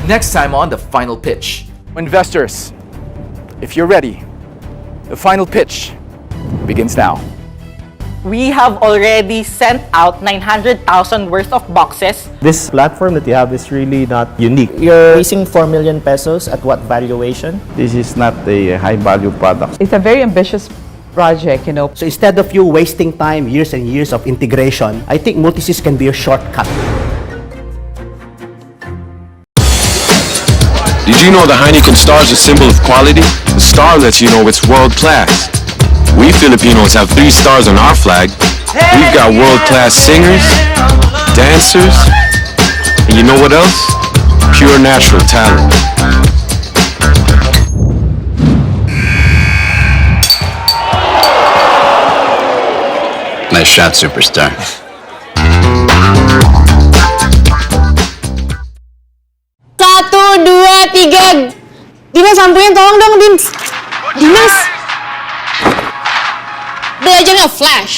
Next time on The Final Pitch. Investors, if you're ready, the final pitch begins now. We have already sent out 900,000 worth of boxes. This platform that you have is really not unique. You're raising 4 million pesos at what valuation? This is not a high-value product. It's a very ambitious project, you know. So instead of you wasting time, years and years of integration, I think multisys can be a shortcut. Did you know the Heineken Star is a symbol of quality? The star lets you know it's world class. We Filipinos have 3 stars on our flag. We've got world-class singers, dancers, and you know what else? Pure natural talent. Nice shot, superstar. Satu, dua, tiga. Dimas, sampuin tolong dong, Dimas. Dimas. Belajar nggak Flash?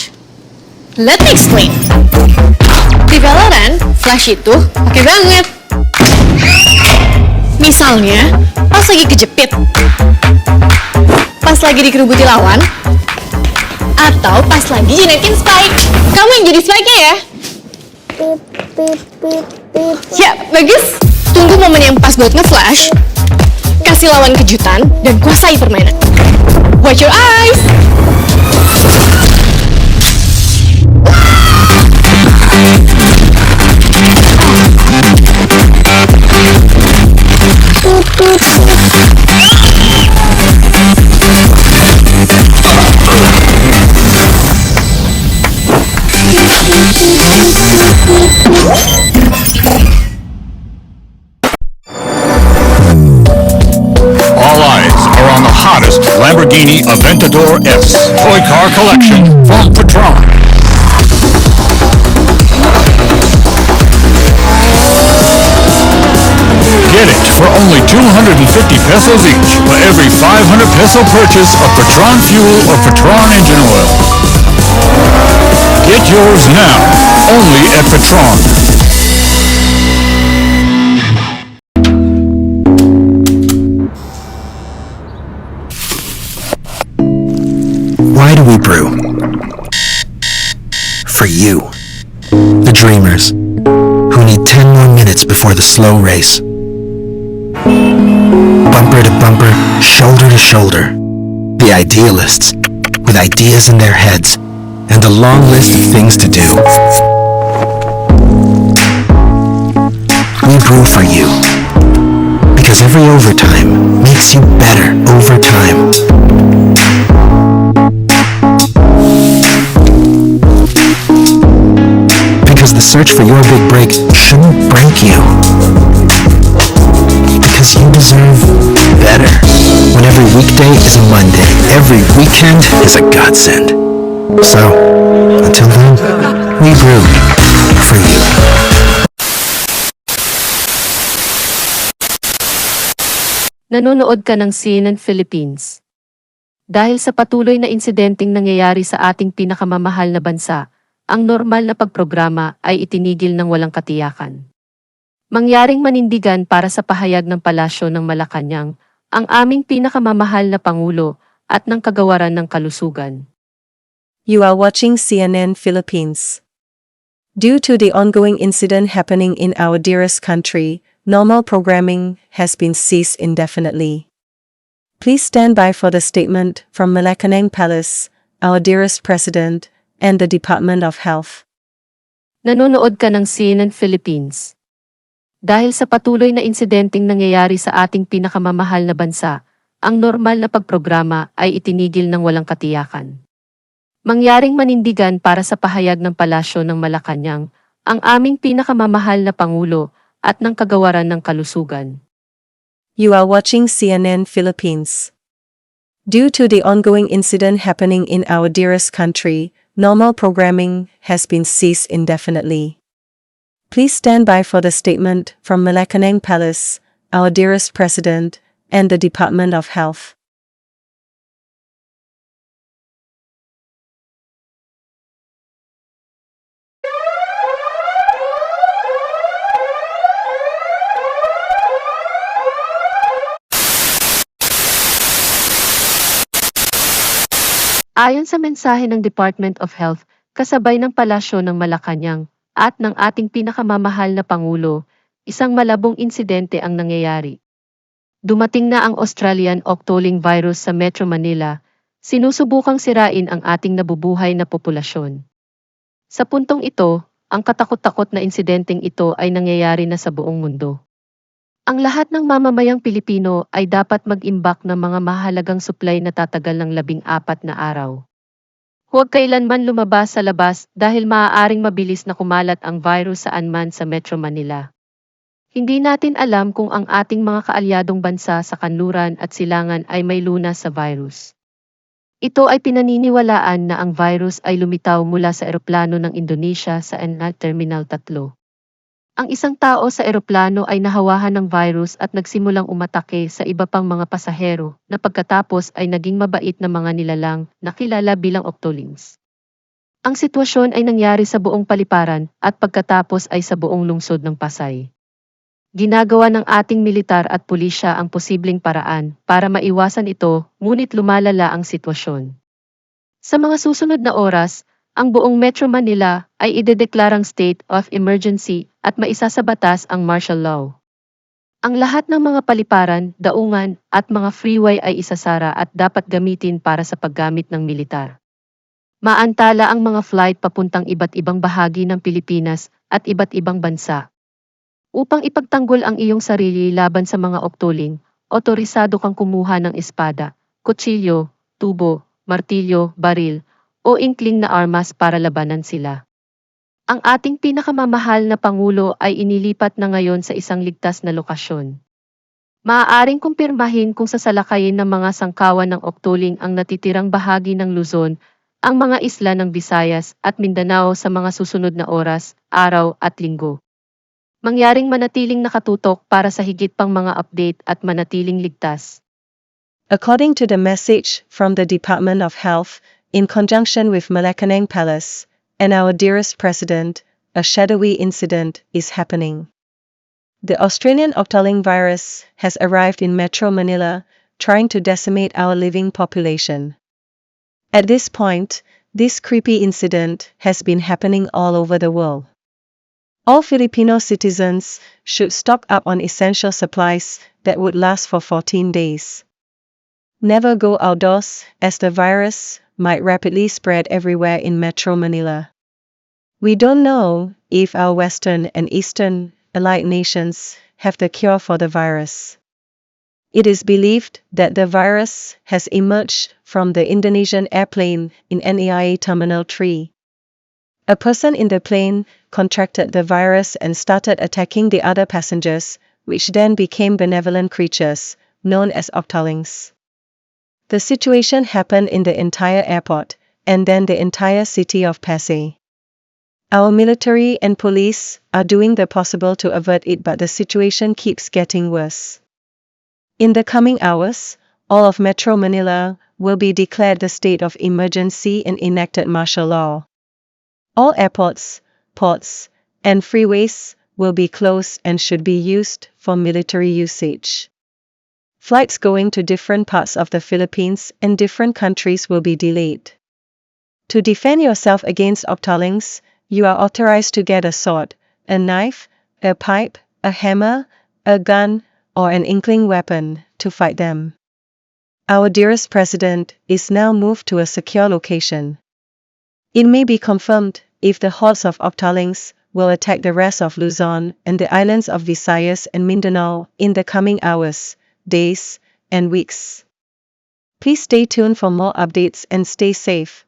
Let me explain. Di Valorant, Flash itu oke banget. Misalnya, pas lagi kejepit, pas lagi dikerubuti lawan, atau pas lagi jenetin spike. Kamu yang jadi spike-nya ya? Ya, bagus. Tunggu momen yang pas buat nge-flash, kasih lawan kejutan, dan kuasai permainan. Watch your eyes! All eyes are on the hottest Lamborghini Aventador S toy car collection from Patron. Get it for only 250 pesos each for every 500 peso purchase of Patron fuel or Patron engine oil. Get yours now, only at Patron. Why do we brew? For you, the dreamers, who need 10 more minutes before the slow race. Bumper to bumper, shoulder to shoulder, the idealists, with ideas in their heads, and a long list of things to do. We brew for you, because every overtime makes you better over time. Because the search for your big break shouldn't break you. Because you deserve better. When every weekday is a Monday, every weekend is a godsend. So, until then, we brew for you. Nanonood ka ng CNN Philippines. Dahil sa patuloy na insidenteng nangyayari sa ating pinakamamahal na bansa, ang normal na pagprograma ay itinigil ng walang katiyakan. Mangyaring manindigan para sa pahayag ng Palasyo ng Malacanang, ang aming pinakamamahal na Pangulo at ng Kagawaran ng Kalusugan. You are watching CNN Philippines. Due to the ongoing incident happening in our dearest country, normal programming has been ceased indefinitely. Please stand by for the statement from Malacanang Palace, our dearest President, and the Department of Health. Nanonood ka ng CNN Philippines. Dahil sa patuloy na insidenteng nangyayari sa ating pinakamamahal na bansa, ang normal na pagprograma ay itinigil ng walang katiyakan. Mangyaring manindigan para sa pahayag ng Palasyo ng Malacanang, ang aming pinakamamahal na Pangulo at ng Kagawaran ng Kalusugan. You are watching CNN Philippines. Due to the ongoing incident happening in our dearest country, normal programming has been ceased indefinitely. Please stand by for the statement from Malacanang Palace, our dearest President, and the Department of Health. Ayon sa mensahe ng Department of Health, kasabay ng palasyo ng Malacanang at ng ating pinakamamahal na Pangulo, isang malabong insidente ang nangyayari. Dumating na ang Australian Octoling virus sa Metro Manila, sinusubukang sirain ang ating nabubuhay na populasyon. Sa puntong ito, ang katakot-takot na insidenteng ito ay nangyayari na sa buong mundo. Ang lahat ng mamamayang Pilipino ay dapat mag-imbak ng mga mahalagang supply na tatagal ng 14 na araw. Huwag kailanman lumabas sa labas dahil maaaring mabilis na kumalat ang virus saan man sa Metro Manila. Hindi natin alam kung ang ating mga kaalyadong bansa sa kanluran at silangan ay may lunas sa virus. Ito ay pinaniniwalaan na ang virus ay lumitaw mula sa eroplano ng Indonesia sa Terminal 3. Ang isang tao sa eroplano ay nahawahan ng virus at nagsimulang umatake sa iba pang mga pasahero na pagkatapos ay naging mabait na mga nilalang na kilala bilang Octolings. Ang sitwasyon ay nangyari sa buong paliparan at pagkatapos ay sa buong lungsod ng Pasay. Ginagawa ng ating militar at pulisya ang posibleng paraan para maiwasan ito, ngunit lumalala ang sitwasyon. Sa mga susunod na oras, ang buong Metro Manila ay idedeklarang state of emergency at maisasabatas ang martial law. Ang lahat ng mga paliparan, daungan at mga freeway ay isasara at dapat gamitin para sa paggamit ng militar. Maantala ang mga flight papuntang iba't ibang bahagi ng Pilipinas at iba't ibang bansa. Upang ipagtanggol ang iyong sarili laban sa mga Octoling, otorisado kang kumuha ng espada, kutsilyo, tubo, martilyo, baril, o inkling na armas para labanan sila. Ang ating pinakamamahal na Pangulo ay inilipat na ngayon sa isang ligtas na lokasyon. Maaaring kumpirmahin kung sasalakayin ng mga sangkawan ng Octoling ang natitirang bahagi ng Luzon, ang mga isla ng Visayas at Mindanao sa mga susunod na oras, araw at linggo. Mangyaring manatiling nakatutok para sa higit pang mga update at manatiling ligtas. According to the message from the Department of Health, in conjunction with Malacanang Palace and our dearest President, a shadowy incident is happening. The Australian Octoling virus has arrived in Metro Manila, trying to decimate our living population. At this point, this creepy incident has been happening all over the world. All Filipino citizens should stock up on essential supplies that would last for 14 days. Never go outdoors, as the virus might rapidly spread everywhere in Metro Manila. We don't know if our Western and Eastern allied nations have the cure for the virus. It is believed that the virus has emerged from the Indonesian airplane in NAIA Terminal 3. A person in the plane contracted the virus and started attacking the other passengers, which then became benevolent creatures, known as Octolings. The situation happened in the entire airport, and then the entire city of Pasay. Our military and police are doing the possible to avert it, but the situation keeps getting worse. In the coming hours, all of Metro Manila will be declared the state of emergency and enacted martial law. All airports, ports, and freeways will be closed and should be used for military usage. Flights going to different parts of the Philippines and different countries will be delayed. To defend yourself against Octolings, you are authorized to get a sword, a knife, a pipe, a hammer, a gun, or an inkling weapon to fight them. Our dearest President is now moved to a secure location. It may be confirmed if the hordes of Octolings will attack the rest of Luzon and the islands of Visayas and Mindanao in the coming hours, days, and weeks. Please stay tuned for more updates and stay safe.